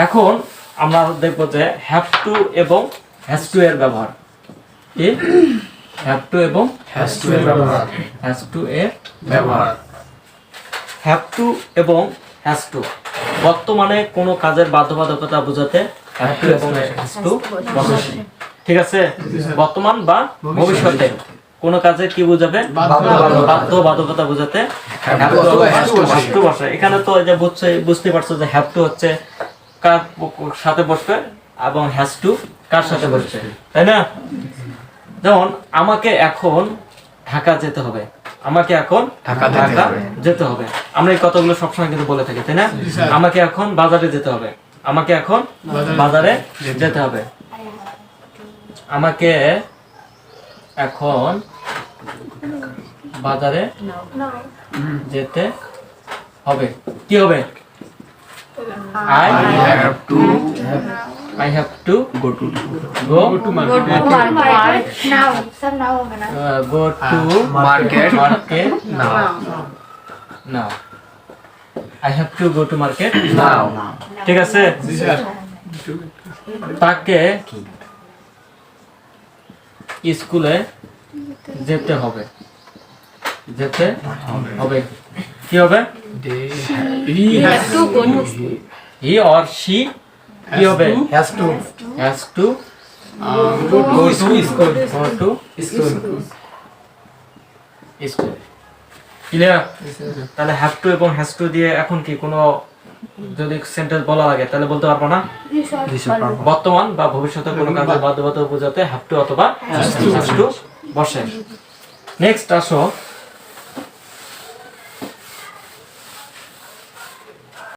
এখন আমরা দেখব যে হ্যাভ টু এবং হ্যাজ টু এর ব্যবহার। কি হ্যাভ টু এবং হ্যাজ টু এর ব্যবহার। হ্যাজ টু এর ব্যবহার। হ্যাভ টু এবং হ্যাজ টু বর্তমানে কোনো কাজের বাধ্যবাধকতা বোঝাতে হ্যাভ টু এবং হ্যাজ টু বসে। ঠিক আছে, বর্তমান বা ভবিষ্যতে কোনো কাজে কি বোঝাবে? বাধ্যবাধকতা বোঝাতে হ্যাভ টু এবং হ্যাজ টু বসে। এখানে তো এই যে বুঝতে পারছো যে হ্যাভ টু হচ্ছে কার সাথে বসবে এবং হ্যাজ টু কার সাথে বসবে, তাই না? যেমন আমাকে এখন ঢাকা যেতে হবে, আমাকে এখন ঢাকা যেতে হবে। আমরা এই কথাগুলো সবসময় কিন্তু বলে থাকি, তাই না? আমাকে এখন বাজারে যেতে হবে, আমাকে এখন বাজারে যেতে হবে, আমাকে এখন বাজারে যেতে হবে। কি হবে? I have to go to market. Now, some now হবে না। Go to market now. I have to go to market now. ঠিক আছে? তাকে স্কুলে যেতে হবে, যেতে হবে। কি হবে? He or she কি হবে? Has to Has to go to school. go to school. Clear? তাহলে হ্যাভ টু এবং হ্যাজ টু দিয়ে এখন কি কোনো যদি সেন্টেন্স বলা লাগে তাহলে বলতে পারবো না? বর্তমান বা ভবিষ্যতে কোনো কাজের বাধ্যবাধকতা বোঝাতে হ্যাভ টু অথবা হ্যাজ টু বসে। নেক্সট আসো